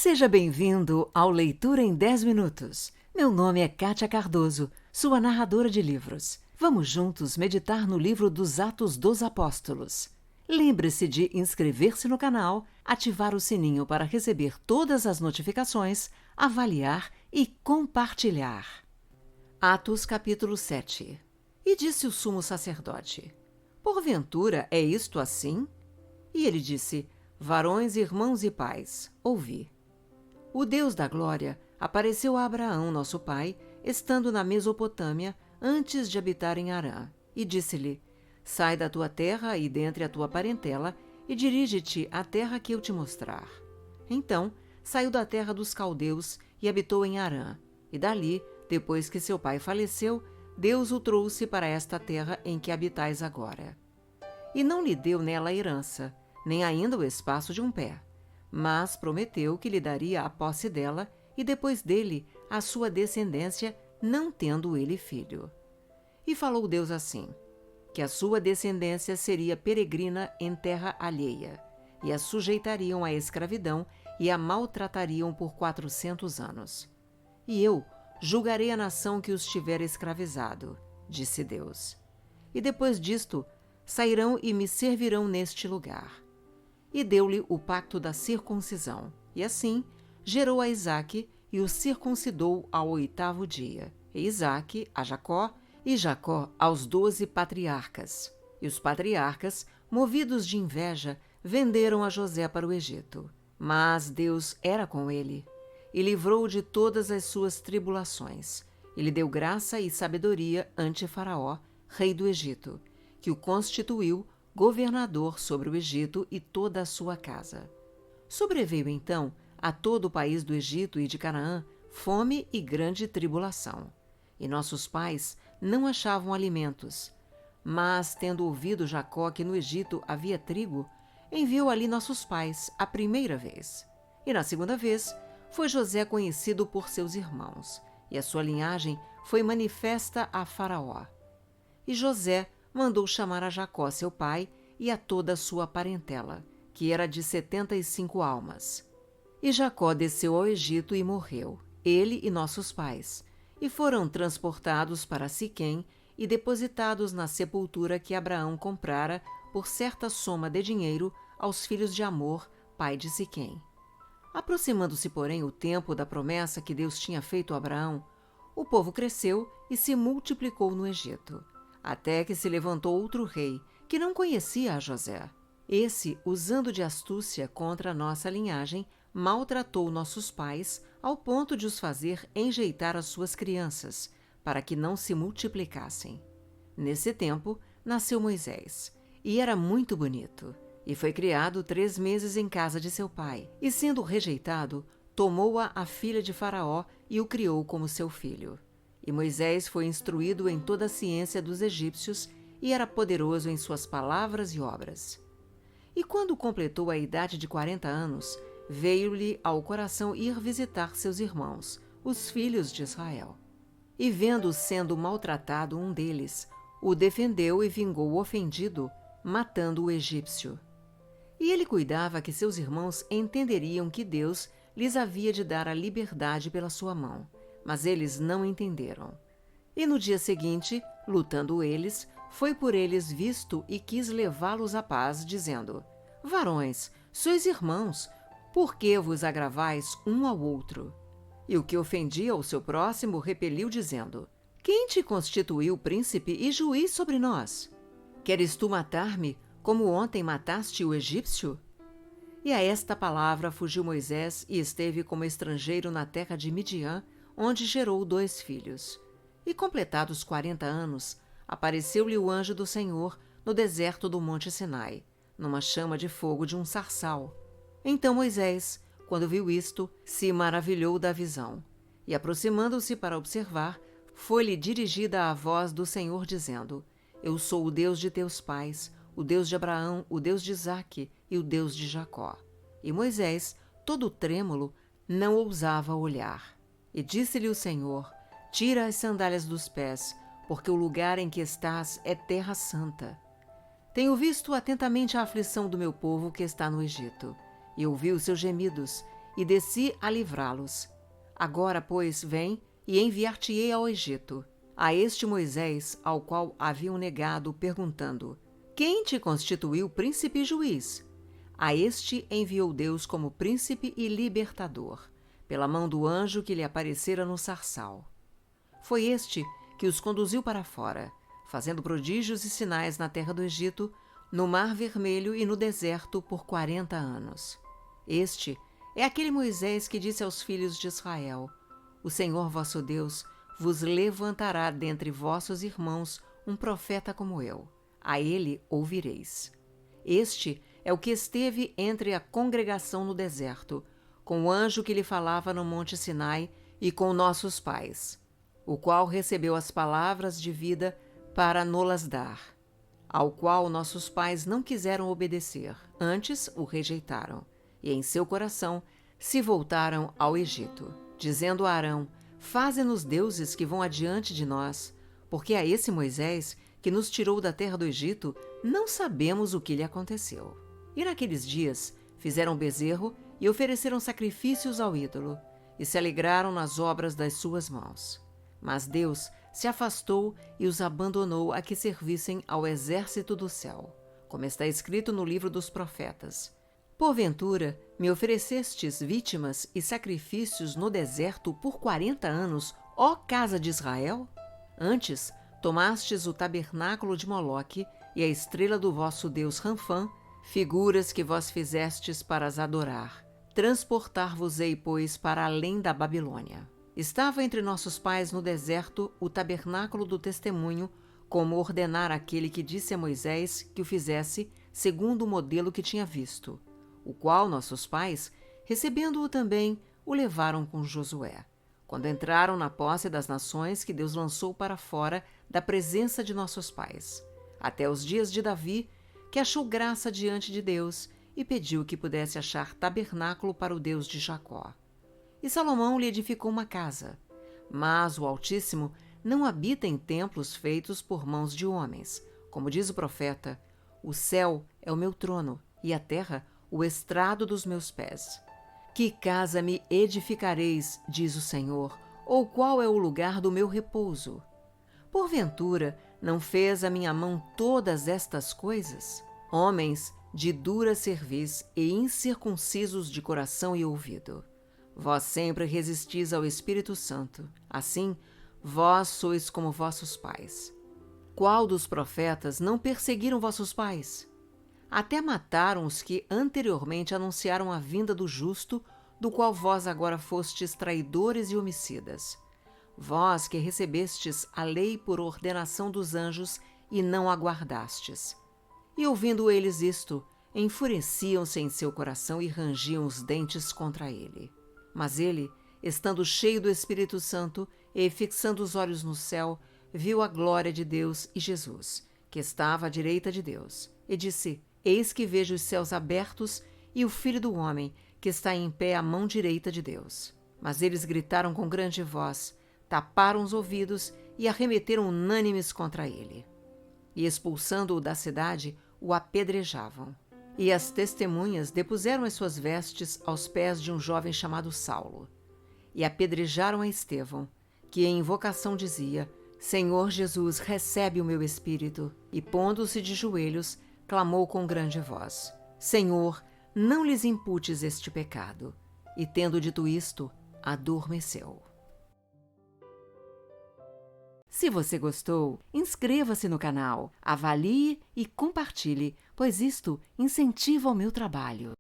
Seja bem-vindo ao Leitura em 10 Minutos. Meu nome é Kátia Cardoso, sua narradora de livros. Vamos juntos meditar no livro dos Atos dos Apóstolos. Lembre-se de inscrever-se no canal, ativar o sininho para receber todas as notificações, avaliar e compartilhar. Atos capítulo 7. E disse o sumo sacerdote: Porventura é isto assim? E ele disse: Varões, irmãos e pais, ouvi. O Deus da glória apareceu a Abraão, nosso pai, estando na Mesopotâmia, antes de habitar em Harã, e disse-lhe: Sai da tua terra e dentre a tua parentela, e dirige-te à terra que eu te mostrar. Então, saiu da terra dos caldeus e habitou em Harã, e dali, depois que seu pai faleceu, Deus o trouxe para esta terra em que habitais agora. E não lhe deu nela herança, nem ainda o espaço de um pé, mas prometeu que lhe daria a posse dela e depois dele a sua descendência, não tendo ele filho. E falou Deus assim, que a sua descendência seria peregrina em terra alheia, e a sujeitariam à escravidão e a maltratariam por 400 anos. E eu julgarei a nação que os tiver escravizado, disse Deus. E depois disto, sairão e me servirão neste lugar. E deu-lhe o pacto da circuncisão, e assim gerou a Isaque e o circuncidou ao 8º dia, e Isaque a Jacó, e Jacó aos 12 patriarcas. E os patriarcas, movidos de inveja, venderam a José para o Egito. Mas Deus era com ele, e livrou-o de todas as suas tribulações, e lhe deu graça e sabedoria ante Faraó, rei do Egito, que o constituiu governador sobre o Egito e toda a sua casa. Sobreveio então a todo o país do Egito e de Canaã fome e grande tribulação. E nossos pais não achavam alimentos. Mas, tendo ouvido Jacó que no Egito havia trigo, enviou ali nossos pais a primeira vez. E na segunda vez foi José conhecido por seus irmãos, e a sua linhagem foi manifesta a Faraó. E José mandou chamar a Jacó, seu pai, e a toda a sua parentela, que era de 75 almas. E Jacó desceu ao Egito e morreu, ele e nossos pais, e foram transportados para Siquém e depositados na sepultura que Abraão comprara por certa soma de dinheiro aos filhos de Amor, pai de Siquém. Aproximando-se, porém, o tempo da promessa que Deus tinha feito a Abraão, o povo cresceu e se multiplicou no Egito, até que se levantou outro rei, que não conhecia a José. Esse, usando de astúcia contra a nossa linhagem, maltratou nossos pais, ao ponto de os fazer enjeitar as suas crianças, para que não se multiplicassem. Nesse tempo, nasceu Moisés, e era muito bonito, e foi criado 3 meses em casa de seu pai, e sendo rejeitado, tomou-a a filha de Faraó e o criou como seu filho. E Moisés foi instruído em toda a ciência dos egípcios e era poderoso em suas palavras e obras. E quando completou a idade de 40 anos, veio-lhe ao coração ir visitar seus irmãos, os filhos de Israel. E vendo sendo maltratado um deles, o defendeu e vingou o ofendido, matando o egípcio. E ele cuidava que seus irmãos entenderiam que Deus lhes havia de dar a liberdade pela sua mão, mas eles não entenderam. E no dia seguinte, lutando eles, foi por eles visto e quis levá-los à paz, dizendo: Varões, sois irmãos, por que vos agravais um ao outro? E o que ofendia ao seu próximo repeliu, dizendo: Quem te constituiu príncipe e juiz sobre nós? Queres tu matar-me, como ontem mataste o egípcio? E a esta palavra fugiu Moisés e esteve como estrangeiro na terra de Midian, onde gerou 2 filhos. E completados 40 anos, apareceu-lhe o anjo do Senhor no deserto do monte Sinai, numa chama de fogo de um sarçal. Então Moisés, quando viu isto, se maravilhou da visão, e aproximando-se para observar, foi-lhe dirigida a voz do Senhor, dizendo: Eu sou o Deus de teus pais, o Deus de Abraão, o Deus de Isaque e o Deus de Jacó. E Moisés, todo trêmulo, não ousava olhar. E disse-lhe o Senhor: Tira as sandálias dos pés, porque o lugar em que estás é terra santa. Tenho visto atentamente a aflição do meu povo que está no Egito, e ouvi os seus gemidos, e desci a livrá-los. Agora, pois, vem e enviar-te-ei ao Egito, a este Moisés, ao qual haviam negado, perguntando: quem te constituiu príncipe e juiz? A este enviou Deus como príncipe e libertador, pela mão do anjo que lhe aparecera no sarçal. Foi este que os conduziu para fora, fazendo prodígios e sinais na terra do Egito, no Mar Vermelho e no deserto por 40 anos. Este é aquele Moisés que disse aos filhos de Israel: o Senhor vosso Deus vos levantará dentre vossos irmãos um profeta como eu. A ele ouvireis. Este é o que esteve entre a congregação no deserto, com o anjo que lhe falava no monte Sinai e com nossos pais, o qual recebeu as palavras de vida para nolas dar, ao qual nossos pais não quiseram obedecer, antes o rejeitaram, e em seu coração se voltaram ao Egito, dizendo a Arão: faze-nos deuses que vão adiante de nós, porque a esse Moisés, que nos tirou da terra do Egito, não sabemos o que lhe aconteceu. E naqueles dias fizeram bezerro e ofereceram sacrifícios ao ídolo, e se alegraram nas obras das suas mãos. Mas Deus se afastou e os abandonou a que servissem ao exército do céu, como está escrito no livro dos profetas: porventura me oferecestes vítimas e sacrifícios no deserto por 40 anos, ó casa de Israel? Antes tomastes o tabernáculo de Moloque e a estrela do vosso deus Ranfã, figuras que vós fizestes para as adorar. Transportar-vos-ei, pois, para além da Babilônia. Estava entre nossos pais no deserto o tabernáculo do testemunho, como ordenara aquele que disse a Moisés que o fizesse segundo o modelo que tinha visto, o qual nossos pais, recebendo-o também, o levaram com Josué, quando entraram na posse das nações que Deus lançou para fora da presença de nossos pais, até os dias de Davi, que achou graça diante de Deus e pediu que pudesse achar tabernáculo para o Deus de Jacó. E Salomão lhe edificou uma casa. Mas o Altíssimo não habita em templos feitos por mãos de homens. Como diz o profeta: o céu é o meu trono e a terra o estrado dos meus pés. Que casa me edificareis, diz o Senhor, ou qual é o lugar do meu repouso? Porventura, não fez a minha mão todas estas coisas? Homens de dura cerviz e incircuncisos de coração e ouvido. Vós sempre resistis ao Espírito Santo. Assim, vós sois como vossos pais. Qual dos profetas não perseguiram vossos pais? Até mataram os que anteriormente anunciaram a vinda do justo, do qual vós agora fostes traidores e homicidas. Vós que recebestes a lei por ordenação dos anjos e não a guardastes. E ouvindo eles isto, enfureciam-se em seu coração e rangiam os dentes contra ele. Mas ele, estando cheio do Espírito Santo e fixando os olhos no céu, viu a glória de Deus e Jesus, que estava à direita de Deus, e disse: eis que vejo os céus abertos e o Filho do Homem, que está em pé à mão direita de Deus. Mas eles gritaram com grande voz, taparam os ouvidos e arremeteram unânimes contra ele. E expulsando-o da cidade, o apedrejavam. E as testemunhas depuseram as suas vestes aos pés de um jovem chamado Saulo. E apedrejaram a Estevão, que em invocação dizia: Senhor Jesus, recebe o meu espírito. E pondo-se de joelhos, clamou com grande voz: Senhor, não lhes imputes este pecado. E tendo dito isto, adormeceu. Se você gostou, inscreva-se no canal, avalie e compartilhe, pois isto incentiva o meu trabalho.